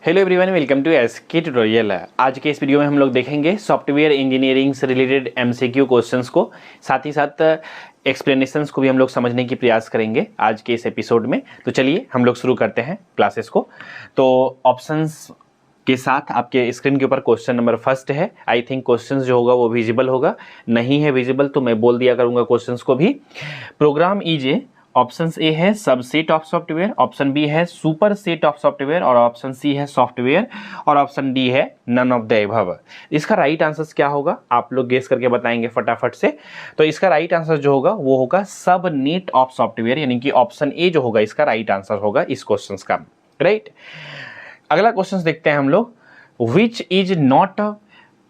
Hello everyone, welcome to SK tutorial. आज के इस वीडियो में हम लोग देखेंगे सॉफ्टवेयर इंजीनियरिंग से रिलेटेड एमसीक्यू क्वेश्चंस को, साथ ही साथ एक्सप्लेनेशंस को भी हम लोग समझने की प्रयास करेंगे आज के इस एपिसोड में। तो चलिए हम लोग शुरू करते हैं क्लासेस को। तो ऑप्शंस के साथ आपके स्क्रीन के ऊपर क्वेश्चन नंबर फर्स्ट है। आई थिंक क्वेश्चन जो होगा वो विजिबल होगा, नहीं है विजिबल तो मैं बोल दिया करूंगा क्वेश्चंस को भी। Program is A, option A है subset of software, option B है सुपर सेट ऑफ सॉफ्टवेयर और ऑप्शन सी है सॉफ्टवेयर और ऑप्शन डी है नन ऑफ द अबव। इसका राइट आंसर क्या होगा आप लोग गेस करके बताएंगे फटाफट से। तो इसका राइट आंसर जो होगा वो होगा सब नेट ऑफ सॉफ्टवेयर, यानी कि ऑप्शन ए जो होगा इसका राइट आंसर होगा इस क्वेश्चन का। राइट, अगला क्वेश्चन देखते हैं हम लोग, which is not a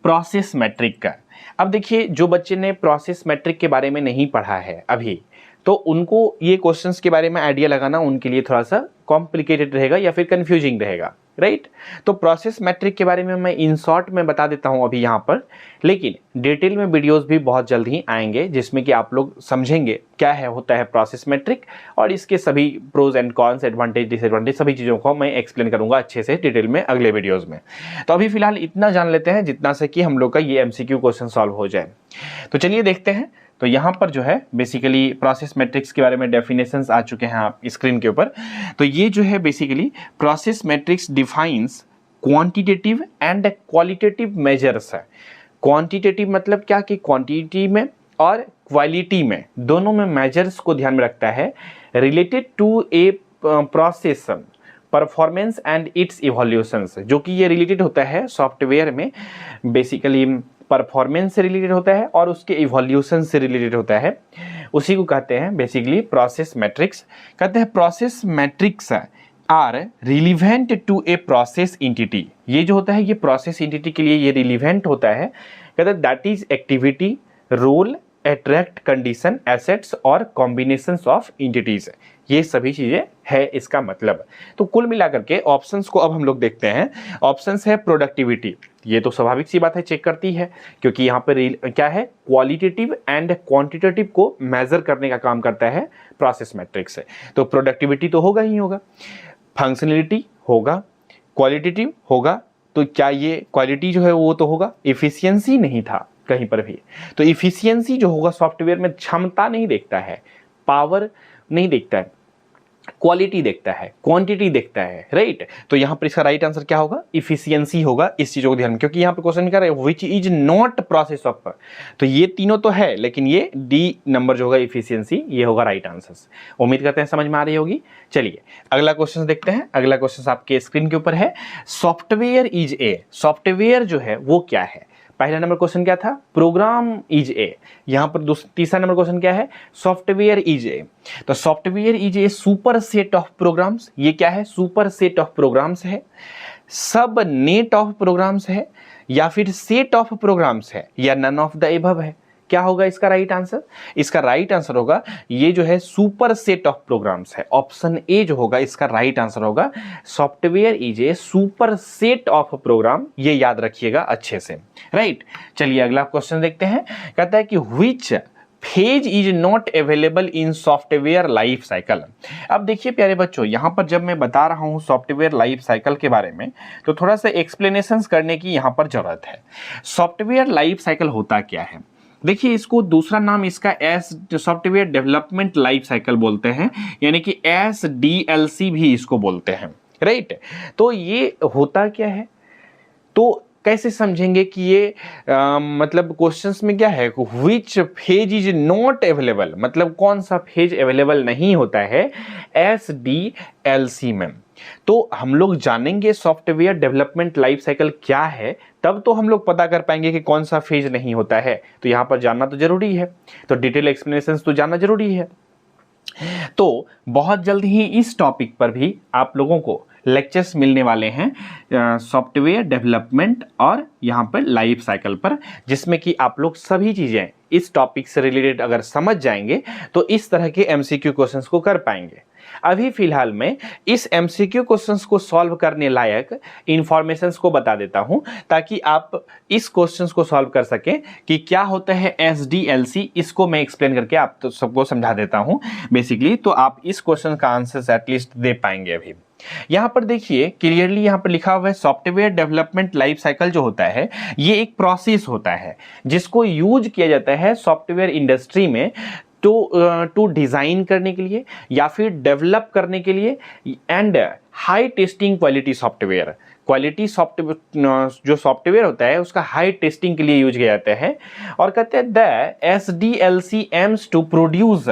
process metric का। अब देखिए, जो बच्चे ने प्रोसेस मैट्रिक के बारे में नहीं पढ़ा है अभी, तो उनको ये क्वेश्चंस के बारे में आइडिया लगाना उनके लिए थोड़ा सा कॉम्प्लिकेटेड रहेगा या फिर कंफ्यूजिंग रहेगा। राइट, तो प्रोसेस मैट्रिक के बारे में मैं इन शॉर्ट में बता देता हूं अभी यहाँ पर, लेकिन डिटेल में वीडियोस भी बहुत जल्द ही आएंगे जिसमें कि आप लोग समझेंगे क्या है होता है प्रोसेस मैट्रिक और इसके सभी pros and cons, advantage disadvantage सभी चीज़ों को मैं एक्सप्लेन करूंगा अच्छे से डिटेल में अगले वीडियोज़ में। तो अभी फिलहाल इतना जान लेते हैं जितना से कि हम लोग का ये एमसीक्यू क्वेश्चन सॉल्व हो जाए। तो चलिए देखते हैं। तो यहाँ पर जो है बेसिकली प्रोसेस मैट्रिक्स के बारे में डेफिनेशंस आ चुके हैं आप स्क्रीन के ऊपर। तो ये जो है basically process matrix defines quantitative and qualitative measures है। क्वांटिटेटिव मतलब क्या कि क्वांटिटी में और क्वालिटी में दोनों में मेजर्स को ध्यान में रखता है, related to a process performance and its evolutions, जो कि ये रिलेटेड होता है सॉफ्टवेयर में बेसिकली परफॉर्मेंस से रिलेटेड होता है और उसके इवोल्यूशन से रिलेटेड होता है। उसी को कहते हैं बेसिकली प्रोसेस मैट्रिक्स। कहते हैं process metrics are relevant to a process entity. ये जो होता है ये प्रोसेस एंटिटी के लिए ये रिलीवेंट होता है। कहते हैं that is activity, role, attract, condition, assets और कॉम्बिनेशंस ऑफ एंटिटीज। ये सभी चीजें है इसका मतलब। तो कुल मिलाकर के ऑप्शंस को अब हम लोग देखते हैं। ऑप्शंस है प्रोडक्टिविटी, ये तो स्वाभाविक सी बात है, चेक करती है क्योंकि यहाँ पर क्या है क्वालिटेटिव एंड क्वांटिटेटिव को मेजर करने का काम करता है प्रोसेस मैट्रिक्स से। तो प्रोडक्टिविटी तो होगा ही होगा, फंक्शनलिटी होगा, क्वालिटेटिव होगा। तो क्या ये क्वालिटी जो है वो तो होगा, इफिशियंसी नहीं था कहीं पर भी। तो इफिशियंसी जो होगा सॉफ्टवेयर में क्षमता नहीं देखता है, पावर नहीं देखता है, क्वालिटी देखता है, क्वांटिटी देखता है। राइट, तो यहां पर इसका राइट आंसर क्या होगा, इफिशियंसी होगा। इस चीजों को ध्यान में, क्योंकि यहां पे क्वेश्चन क्या है which is not process of, तो ये तीनों तो है लेकिन ये डी नंबर जो होगा इफिशियंसी, ये होगा राइट आंसर। उम्मीद करते हैं समझ में आ रही होगी। चलिए अगला क्वेश्चन देखते हैं। अगला क्वेश्चन आपके स्क्रीन के ऊपर है, सॉफ्टवेयर इज ए। सॉफ्टवेयर जो है वो क्या है। पहला नंबर क्वेश्चन क्या था, प्रोग्राम इज ए। यहां पर तीसरा नंबर क्वेश्चन क्या है, सॉफ्टवेयर इज ए। तो software is a super set of programs. ये क्या है, सुपर सेट ऑफ प्रोग्राम्स है, सब नेट ऑफ प्रोग्राम्स है, या फिर सेट ऑफ प्रोग्राम्स है, या नन ऑफ द अबव है। क्या होगा इसका राइट आंसर, इसका राइट आंसर होगा ये जो है सुपर सेट ऑफ प्रोग्राम्स है। ऑप्शन ए जो होगा इसका राइट आंसर होगा, software is a super set of program. ये याद रखिएगा अच्छे से। राइट, चलिए अगला क्वेश्चन देखते हैं। कहता है कि which phase is not available in software life cycle. अब देखिए प्यारे बच्चों, यहां पर जब मैं बता रहा हूं सॉफ्टवेयर लाइफ साइकिल के बारे में तो थोड़ा सा एक्सप्लेनेशंस करने की यहां पर जरूरत है। सॉफ्टवेयर लाइफ साइकिल होता क्या है, देखिए इसको दूसरा नाम इसका सॉफ्टवेयर डेवलपमेंट लाइफ साइकिल बोलते हैं, यानी कि SDLC भी इसको बोलते हैं। राइट, तो ये होता क्या है, तो कैसे समझेंगे कि ये मतलब क्वेश्चंस में क्या है, which phase is not available, मतलब कौन सा फेज अवेलेबल नहीं होता है SDLC में। तो हम लोग जानेंगे सॉफ्टवेयर डेवलपमेंट लाइफ साइकिल क्या है, तब तो हम लोग पता कर पाएंगे कि कौन सा फेज नहीं होता है। तो यहां पर जानना तो जरूरी है, तो डिटेल एक्सप्लेनेशन तो जानना जरूरी है। तो बहुत जल्द ही इस टॉपिक पर भी आप लोगों को लेक्चर्स मिलने वाले हैं सॉफ्टवेयर डेवलपमेंट और यहाँ पर लाइफ साइकिल पर, जिसमें कि आप लोग सभी चीजें इस टॉपिक से रिलेटेड अगर समझ जाएंगे तो इस तरह के एमसीक्यू क्वेश्चंस को कर पाएंगे। अभी फिलहाल मैं इस एमसीक्यू क्वेश्चंस को सॉल्व करने लायक इंफॉर्मेशंस को बता देता हूं ताकि आप इस क्वेश्चंस को सॉल्व कर सकें कि क्या होता है SDLC। इसको मैं एक्सप्लेन करके आप तो सबको समझा देता हूं बेसिकली, तो आप इस क्वेश्चन का आंसर एटलीस्ट दे पाएंगे अभी। यहाँ पर देखिए क्लियरली यहाँ पर लिखा हुआ है सॉफ्टवेयर डेवलपमेंट लाइफ साइकिल जो होता है ये एक प्रोसेस होता है जिसको यूज किया जाता है सॉफ्टवेयर इंडस्ट्री में टू डिज़ाइन करने के लिए या फिर डेवलप करने के लिए and high testing quality software. Quality software जो सॉफ्टवेयर होता है उसका हाई टेस्टिंग के लिए यूज किया जाता है। और कहते हैं the SDLC aims to produce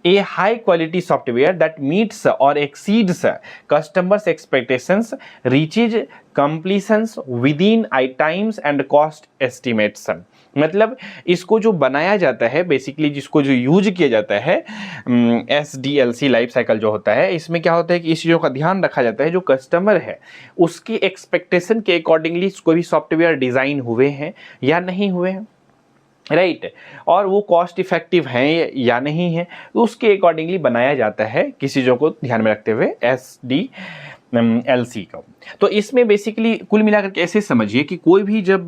a high quality software that meets or exceeds customers expectations, reaches completions within times and cost estimates. मतलब इसको जो बनाया जाता है बेसिकली जिसको जो यूज किया जाता है SDLC लाइफ साइकिल जो होता है इसमें क्या होता है कि इस चीज़ों का ध्यान रखा जाता है जो कस्टमर है उसकी एक्सपेक्टेशन के अकॉर्डिंगली कोई भी सॉफ्टवेयर डिज़ाइन हुए हैं या नहीं हुए हैं, राइट और वो कॉस्ट इफेक्टिव हैं या नहीं है उसके अकॉर्डिंगली बनाया जाता है किसी चीज़ों को ध्यान में रखते हुए SDLC का। तो इसमें बेसिकली कुल मिलाकर के ऐसे समझिए कि कोई भी जब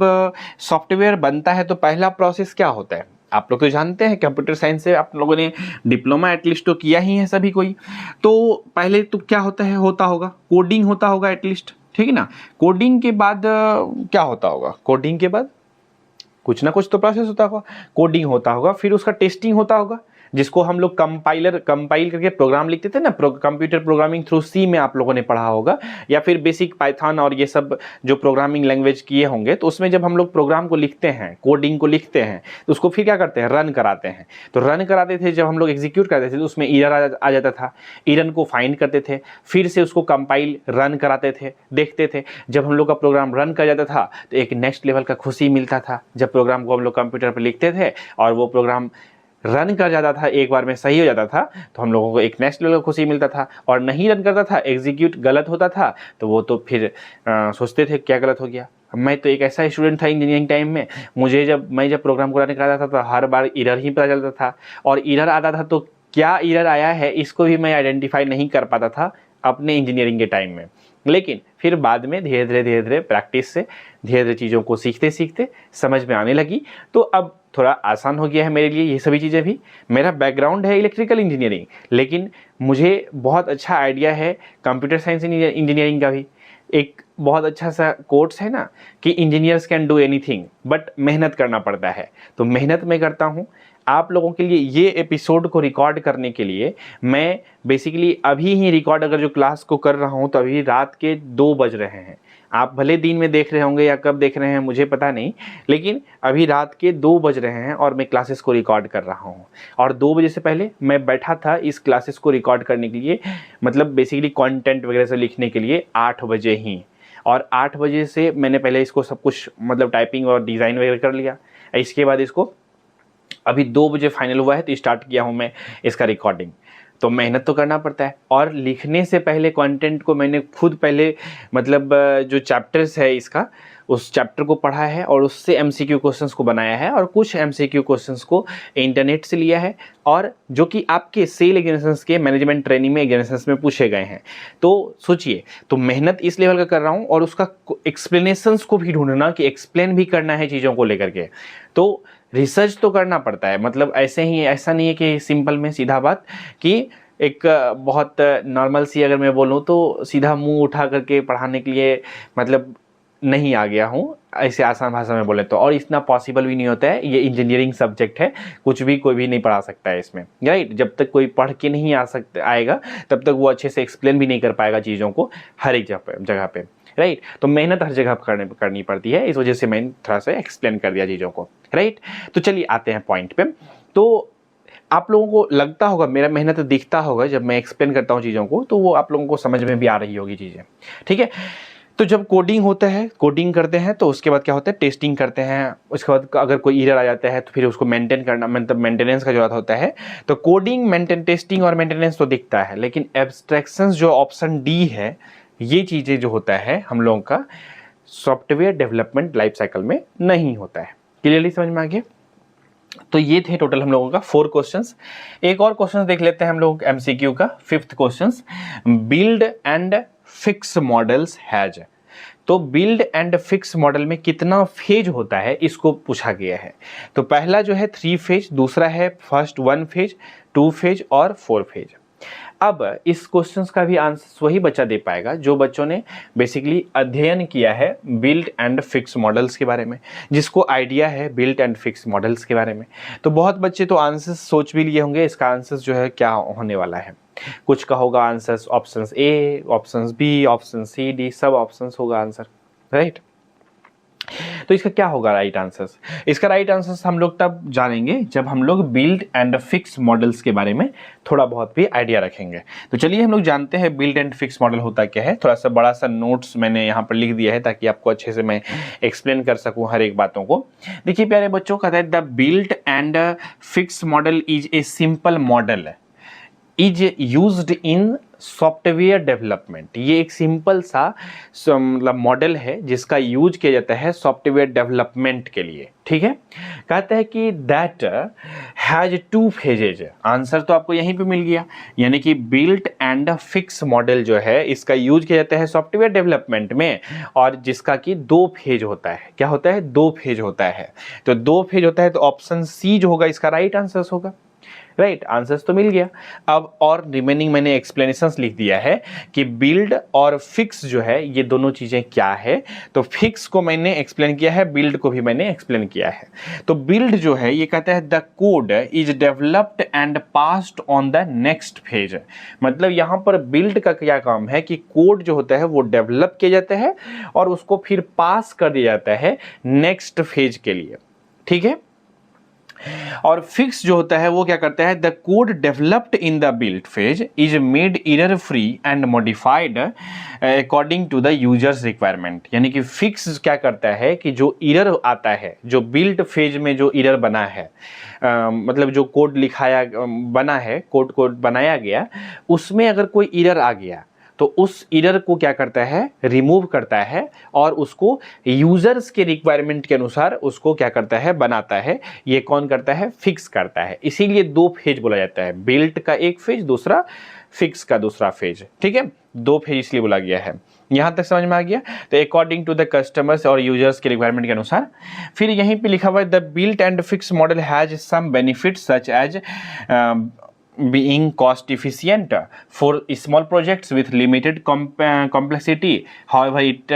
सॉफ्टवेयर बनता है तो पहला प्रोसेस क्या होता है आप लोग तो जानते हैं कंप्यूटर साइंस से आप लोगों ने डिप्लोमा एटलीस्ट तो किया ही है सभी कोई। तो पहले तो क्या होता होगा कोडिंग होता होगा एटलीस्ट, ठीक है ना। कोडिंग के बाद क्या होता होगा, कोडिंग के बाद कुछ ना कुछ तो प्रोसेस होता होगा, कोडिंग होता होगा, फिर उसका टेस्टिंग होता होगा जिसको हम लोग कंपाइल करके प्रोग्राम लिखते थे ना, कंप्यूटर प्रोग्रामिंग थ्रू सी में आप लोगों ने पढ़ा होगा या फिर बेसिक पाइथन और ये सब जो प्रोग्रामिंग लैंग्वेज किए होंगे। तो उसमें जब हम लोग प्रोग्राम को लिखते हैं कोडिंग को लिखते हैं तो उसको फिर क्या करते हैं रन कराते हैं। तो रन कराते थे जब हम लोग एग्जीक्यूट करते थे तो उसमें एरर आ जाता था, एरर को फाइंड करते थे, फिर से उसको कंपाइल रन कराते थे, देखते थे। जब हम लोग का प्रोग्राम रन कर जाता था तो एक नेक्स्ट लेवल का खुशी मिलता था जब प्रोग्राम को हम लोग कंप्यूटर पर लिखते थे और वो प्रोग्राम रन कर जाता था, एक बार में सही हो जाता था तो हम लोगों को एक नेक्स्ट लेवल खुशी मिलता था। और नहीं रन करता था, एग्जीक्यूट गलत होता था तो वो तो फिर सोचते थे क्या गलत हो गया। मैं तो एक ऐसा स्टूडेंट था इंजीनियरिंग टाइम में, मैं जब प्रोग्राम को रन कराता था तो हर बार एरर ही पता चलता था और एरर आता था तो क्या एरर आया है इसको भी मैं आइडेंटिफाई नहीं कर पाता था अपने इंजीनियरिंग के टाइम में। लेकिन फिर बाद में धीरे धीरे प्रैक्टिस से धीरे धीरे चीज़ों को सीखते सीखते समझ में आने लगी तो अब थोड़ा आसान हो गया है मेरे लिए ये सभी चीज़ें भी। मेरा बैकग्राउंड है इलेक्ट्रिकल इंजीनियरिंग लेकिन मुझे बहुत अच्छा आइडिया है कंप्यूटर साइंस इंजीनियरिंग का भी। एक बहुत अच्छा सा कोट्स है ना कि engineers can do anything but मेहनत करना पड़ता है। तो मेहनत मैं करता हूँ आप लोगों के लिए। ये एपिसोड को रिकॉर्ड करने के लिए मैं बेसिकली अभी ही रिकॉर्ड अगर जो क्लास को कर रहा हूँ तो अभी रात के 2 बज रहे हैं। आप भले दिन में देख रहे होंगे या कब देख रहे हैं मुझे पता नहीं, लेकिन अभी रात के 2 बज रहे हैं और मैं क्लासेस को रिकॉर्ड कर रहा हूँ। और 2 बजे से पहले मैं बैठा था इस क्लासेस को रिकॉर्ड करने के लिए, मतलब बेसिकली कंटेंट वगैरह से लिखने के लिए 8 बजे ही। और 8 बजे से मैंने पहले इसको सब कुछ मतलब टाइपिंग और डिज़ाइन वगैरह कर लिया। इसके बाद इसको अभी 2 बजे फाइनल हुआ है तो स्टार्ट किया हूँ मैं इसका रिकॉर्डिंग। तो मेहनत तो करना पड़ता है। और लिखने से पहले कंटेंट को मैंने खुद पहले मतलब जो चैप्टर्स है इसका उस चैप्टर को पढ़ा है और उससे MCQ क्वेश्चंस को बनाया है और कुछ MCQ क्वेश्चंस को इंटरनेट से लिया है और जो कि आपके सेल एग्जामिनेशंस के मैनेजमेंट ट्रेनिंग में एग्जामिनेशंस में पूछे गए हैं। तो सोचिए, तो मेहनत इस लेवल का कर रहा हूँ और उसका एक्सप्लेनेशंस को भी ढूंढना कि एक्सप्लेन भी करना है चीज़ों को लेकर के। तो रिसर्च तो करना पड़ता है, मतलब ऐसे ही ऐसा नहीं है कि सिंपल में सीधा बात कि एक बहुत नॉर्मल सी अगर मैं बोलूँ तो सीधा मुंह उठा करके पढ़ाने के लिए मतलब नहीं आ गया हूँ, ऐसे आसान भाषा में बोले तो। और इतना पॉसिबल भी नहीं होता है, ये इंजीनियरिंग सब्जेक्ट है, कुछ भी कोई भी नहीं पढ़ा सकता है इसमें, राइट। जब तक कोई पढ़ के नहीं आएगा तब तक वो अच्छे से एक्सप्लेन भी नहीं कर पाएगा चीज़ों को हर एक जगह पे, राइट। तो मेहनत हर जगह करनी पड़ती है, इस वजह से मैंने थोड़ा सा एक्सप्लेन कर दिया चीज़ों को, राइट। तो चलिए आते हैं पॉइंट पे। तो आप लोगों को लगता होगा मेरा मेहनत दिखता होगा जब मैं एक्सप्लेन करता हूँ चीज़ों को, तो वो आप लोगों को समझ में भी आ रही होगी चीज़ें, ठीक है। तो जब कोडिंग होता है, कोडिंग करते हैं तो उसके बाद क्या होता है, टेस्टिंग करते हैं। उसके बाद अगर कोई एरर आ जाता है तो फिर उसको मेंटेन करना, मतलब मेंटेनेंस का जरूरत होता है। तो कोडिंग, टेस्टिंग और मेंटेनेंस तो दिखता है, लेकिन एब्स्ट्रैक्शंस जो ऑप्शन डी है, ये चीज़ें जो होता है हम लोगों का सॉफ्टवेयर डेवलपमेंट लाइफ साइकिल में नहीं होता है। क्लियरली समझ में आ गया। तो ये थे टोटल हम लोगों का 4 क्वेश्चंस। एक और क्वेश्चन देख लेते हैं हम लोग MCQ का 5th question, build and fix models has. तो बिल्ड एंड फिक्स मॉडल में कितना फेज होता है इसको पूछा गया है। तो पहला जो है 3 फेज, दूसरा है फर्स्ट 1 फेज, 2 फेज और 4 फेज। अब इस क्वेश्चंस का भी आंसर वही बच्चा दे पाएगा जो बच्चों ने बेसिकली अध्ययन किया है बिल्ट एंड फिक्स मॉडल्स के बारे में, जिसको आइडिया है बिल्ट एंड फिक्स मॉडल्स के बारे में। तो बहुत बच्चे तो आंसर्स सोच भी लिए होंगे इसका आंसर जो है क्या होने वाला है। कुछ का होगा answers options A, options B, option C, D, सब ऑप्शंस होगा आंसर, राइट। तो इसका क्या होगा राइट आंसर्स? इसका राइट आंसर्स हम लोग तब जानेंगे जब हम लोग बिल्ड एंड फिक्स मॉडल्स के बारे में थोड़ा बहुत भी आइडिया रखेंगे। तो चलिए हम लोग जानते हैं बिल्ड एंड फिक्स मॉडल होता क्या है। थोड़ा सा बड़ा सा नोट्स मैंने यहाँ पर लिख दिया है ताकि आपको अच्छे से मैं एक्सप्लेन कर सकूँ हर एक बातों को। देखिए प्यारे बच्चों, कहता है the build and fix model is a simple model is used in software development. ये एक सिंपल सा मतलब मॉडल है जिसका यूज किया जाता है सॉफ्टवेयर डेवलपमेंट के लिए, ठीक है। कहता है कि that has two phases. Answer तो आपको यहीं पे मिल गया, यानी कि बिल्ट एंड फिक्स मॉडल जो है इसका यूज किया जाता है सॉफ्टवेयर डेवलपमेंट में, और जिसका कि 2 फेज होता है। क्या होता है? 2 फेज होता है। तो 2 फेज होता है तो ऑप्शन सी जो होगा इसका राइट आंसर होगा, राइट। आंसर्स तो मिल गया। अब और रिमेनिंग मैंने एक्सप्लेनेशंस लिख दिया है कि बिल्ड और फिक्स जो है ये दोनों चीजें क्या है। तो फिक्स को मैंने एक्सप्लेन किया है, बिल्ड को भी मैंने एक्सप्लेन किया है। तो बिल्ड जो है ये कहता है the code is developed and passed on the next phase. मतलब यहाँ पर बिल्ड का क्या काम है कि कोड जो होता है वो डेवलप किया जाता है और उसको फिर पास कर दिया जाता है नेक्स्ट फेज के लिए, ठीक है। और फिक्स जो होता है वो क्या करता है? The code developed in the build phase is made error free and modified according to the users requirement. यानी कि फिक्स क्या करता है कि जो एरर आता है, जो बिल्ड फेज में जो एरर बना है, मतलब जो कोड लिखाया बना है, कोड बनाया गया, उसमें अगर कोई एरर आ गया तो उस एरर को क्या करता है? रिमूव करता है और उसको यूजर्स के रिक्वायरमेंट के अनुसार उसको क्या करता है? बनाता है। ये कौन करता है? फिक्स करता है। इसीलिए 2 फेज बोला जाता है, बिल्ट का एक फेज, दूसरा फिक्स का दूसरा फेज, ठीक है। 2 फेज इसलिए बोला गया है। यहां तक समझ में आ गया? तो अकॉर्डिंग टू द कस्टमर्स और यूजर्स के रिक्वायरमेंट के अनुसार। फिर यहीं पे लिखा हुआ है the built and fix model has some benefits such as being cost efficient for small projects with limited complexity. However, it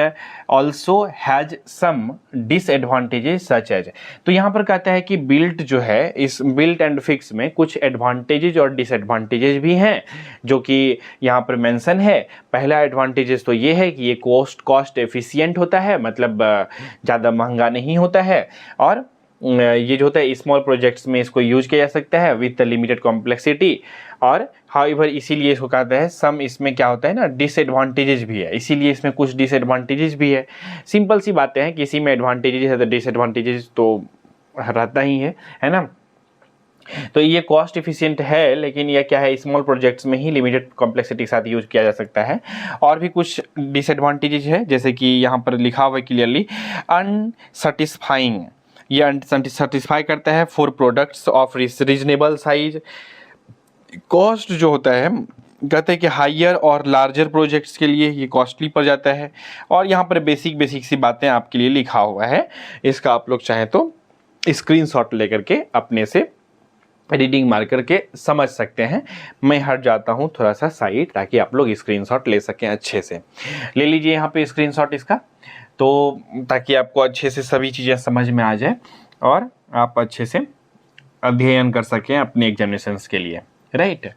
also has some disadvantages such as। तो यहाँ पर कहता है कि बिल्ट जो है, इस बिल्ट एंड फिक्स में कुछ एडवांटेजेस और डिसएडवांटेजेस भी हैं जो कि यहाँ पर मेंशन है। पहला एडवांटेजेस तो ये है कि ये कॉस्ट एफिशिएंट होता है, मतलब ज़्यादा महंगा नहीं होता है, और ये जो होता है स्मॉल प्रोजेक्ट्स में इसको यूज किया जा सकता है विद लिमिटेड कॉम्प्लेक्सिटी। और हाउएवर इसीलिए इसको कहता है सम, इसमें क्या होता है ना, डिसएडवांटेजेस भी है, इसीलिए इसमें कुछ डिसएडवांटेजेस भी है। सिंपल सी बातें हैं, किसी में एडवांटेजेस है तो डिसएडवांटेजेस तो रहता ही है ना। तो ये कॉस्ट एफिशिएंट है, लेकिन ये क्या है, स्मॉल प्रोजेक्ट्स में ही लिमिटेड कॉम्प्लेक्सिटी के साथ यूज किया जा सकता है। और भी कुछ डिसएडवांटेजेस है, जैसे कि यहाँ पर लिखा हुआ है क्लियरली अनसेटिस्फाइंग। ये अनसेटिस्फाई करता है for products of reasonable size. Cost जो होता है, कहते हैं कि हायर और लार्जर प्रोजेक्ट्स के लिए ये कॉस्टली पड़ जाता है। और यहाँ पर बेसिक सी बातें आपके लिए लिखा हुआ है, इसका आप लोग चाहें तो स्क्रीनशॉट लेकर के अपने से रीडिंग मार करके समझ सकते हैं। मैं हट जाता हूँ थोड़ा सा साइड ताकि आप लोग स्क्रीनशॉट ले सकें। अच्छे से ले लीजिए यहाँ पे स्क्रीनशॉट इसका, तो ताकि आपको अच्छे से सभी चीज़ें समझ में आ जाए और आप अच्छे से अध्ययन कर सकें अपने एग्जामिनेशंस के लिए, राइट।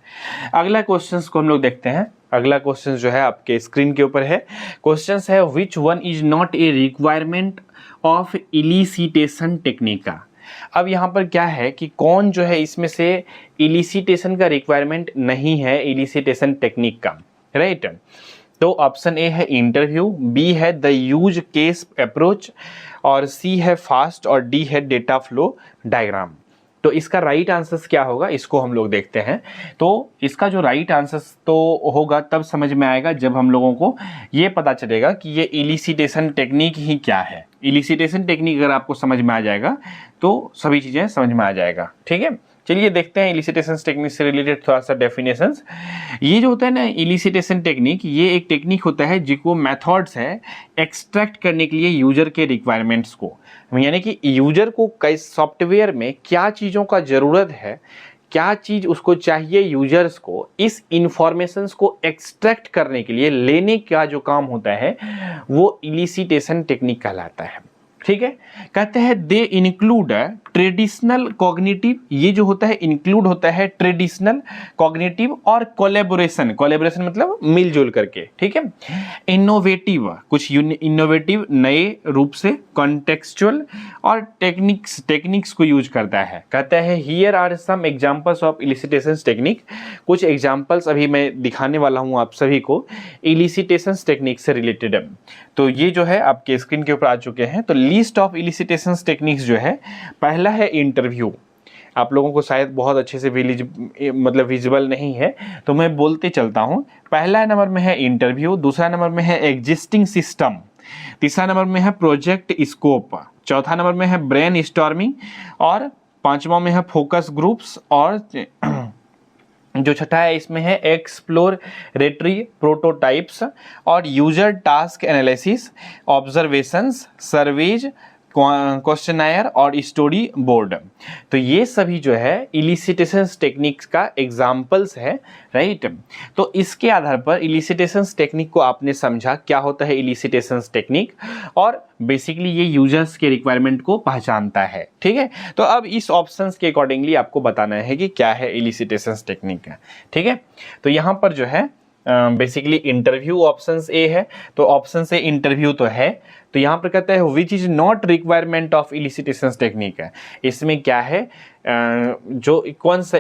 अगला क्वेश्चंस को हम लोग देखते हैं। अगला क्वेश्चन जो है आपके स्क्रीन के ऊपर है। क्वेश्चंस है which one is not a requirement of elicitation technique का। अब यहाँ पर क्या है कि कौन जो है इसमें से इलिसिटेशन का रिक्वायरमेंट नहीं है, इलिसिटेशन टेक्निक का, राइट। तो ऑप्शन ए है इंटरव्यू, बी है द यूज केस अप्रोच, और सी है फास्ट, और डी है डेटा फ्लो डायग्राम। तो इसका राइट आंसर क्या होगा, इसको हम लोग देखते हैं। तो इसका जो राइट आंसर तो होगा तब समझ में आएगा जब हम लोगों को ये पता चलेगा कि ये इलिसिटेशन टेक्निक ही क्या है। इलिसिटेशन टेक्निक अगर आपको समझ में आ जाएगा तो सभी चीज़ें समझ में आ जाएगा, ठीक है। चलिए देखते हैं इलिसिटेशन टेक्निक से रिलेटेड थोड़ा सा डेफिनेशंस। ये जो होता है ना इलिसिटेशन टेक्निक, ये एक टेक्निक होता है जिसको मेथड्स है एक्सट्रैक्ट करने के लिए यूजर के रिक्वायरमेंट्स को, यानी कि यूजर को कई सॉफ्टवेयर में क्या चीज़ों का ज़रूरत है, क्या चीज़ उसको चाहिए, यूजर्स को इस इंफॉर्मेशंस को एक्सट्रैक्ट करने के लिए लेने का जो काम होता है वो इलिसिटेशन टेक्निक कहलाता है। ठीक है, कहते हैं दे इंक्लूड ट्रेडिशनल कॉग्निटिव, ये जो होता है इंक्लूड होता है ट्रेडिशनल कॉग्निटिव और कोलैबोरेशन, कोलैबोरेशन मतलब मिलजुल करके, ठीक है, इनोवेटिव, कुछ इनोवेटिव नए रूप से, कॉन्टेक्सचुअल और टेक्निक्स को यूज करता है। कहता है here are some examples of elicitation technique, कुछ एग्जांपल्स अभी मैं दिखाने वाला हूं आप सभी को इलिसिटेशन टेक्निक से रिलेटेड। तो ये जो है आपके स्क्रीन के ऊपर आ चुके हैं। तो लिस्ट ऑफ इलिसिटेशन टेक्निक्स जो है, पहला है इंटरव्यू। आप लोगों को शायद बहुत अच्छे से मतलब विजिबल नहीं है, तो मैं बोलते चलता हूं। पहला नंबर में है इंटरव्यू, दूसरा नंबर में है एग्जिस्टिंग सिस्टम, तीसरा नंबर में है प्रोजेक्ट स्कोप, चौथा नंबर में है ब्रेन स्टॉर्मिंग और पांचवा में है फोकस ग्रुप्स और जो छठा है इसमें है एक्सप्लोरेटरी प्रोटोटाइप्स और user task analysis, observations, surveys, questionnaire और स्टोरी बोर्ड। तो ये सभी जो है इलिसिटेशन टेक्निक्स का एग्जाम्पल्स है, राइट। तो इसके आधार पर इलिसिटेशन टेक्निक को आपने समझा क्या होता है इलिसिटेशन टेक्निक, और बेसिकली ये यूजर्स के रिक्वायरमेंट को पहचानता है, ठीक है। तो अब इस ऑप्शंस के अकॉर्डिंगली आपको बताना है कि क्या है इलिसिटेशन टेक्निक, ठीक है। तो यहाँ पर जो है बेसिकली इंटरव्यू ऑप्शन ए है, तो ऑप्शन ए इंटरव्यू तो है। तो यहाँ पर कहता है which is not requirement of elicitation technique है, इसमें क्या है जो कौन सा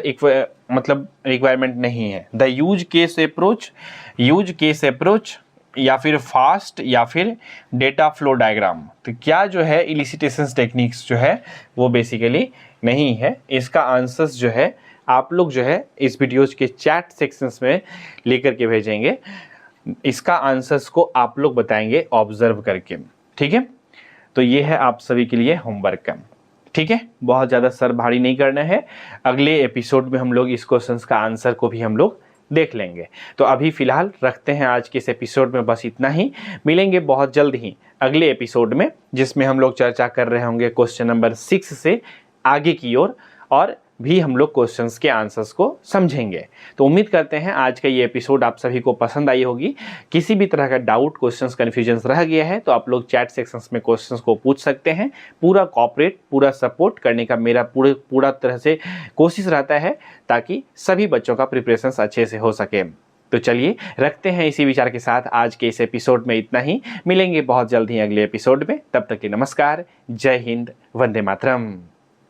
मतलब रिक्वायरमेंट नहीं है। द यूज केस अप्रोच या फिर फास्ट या फिर डेटा फ्लो डायग्राम। तो क्या जो है इलिसिटेशन टेक्निक्स जो है वो बेसिकली नहीं है। इसका आंसर्स जो है आप लोग जो है इस वीडियोज के चैट सेक्शंस में लेकर के भेजेंगे, इसका आंसर्स को आप लोग बताएंगे ऑब्जर्व करके, ठीक है। तो ये है आप सभी के लिए होमवर्क का, ठीक है। बहुत ज़्यादा सर भारी नहीं करना है, अगले एपिसोड में हम लोग इस क्वेश्चंस का आंसर को भी हम लोग देख लेंगे। तो अभी फिलहाल रखते हैं आज के इस एपिसोड में बस इतना ही। मिलेंगे बहुत जल्द ही अगले एपिसोड में, जिसमें हम लोग चर्चा कर रहे होंगे क्वेश्चन नंबर 6 से आगे की ओर, और भी हम लोग क्वेश्चंस के आंसर्स को समझेंगे। तो उम्मीद करते हैं आज का ये एपिसोड आप सभी को पसंद आई होगी। किसी भी तरह का डाउट, क्वेश्चंस, कन्फ्यूजन्स रह गया है तो आप लोग चैट सेक्शंस में क्वेश्चंस को पूछ सकते हैं। पूरा कॉपरेट, पूरा सपोर्ट करने का मेरा पूरा तरह से कोशिश रहता है ताकि सभी बच्चों का प्रिपरेशन अच्छे से हो सके। तो चलिए रखते हैं इसी विचार के साथ आज के इस एपिसोड में इतना ही। मिलेंगे बहुत जल्द ही अगले एपिसोड में, तब तक के नमस्कार, जय हिंद, वंदे मातरम।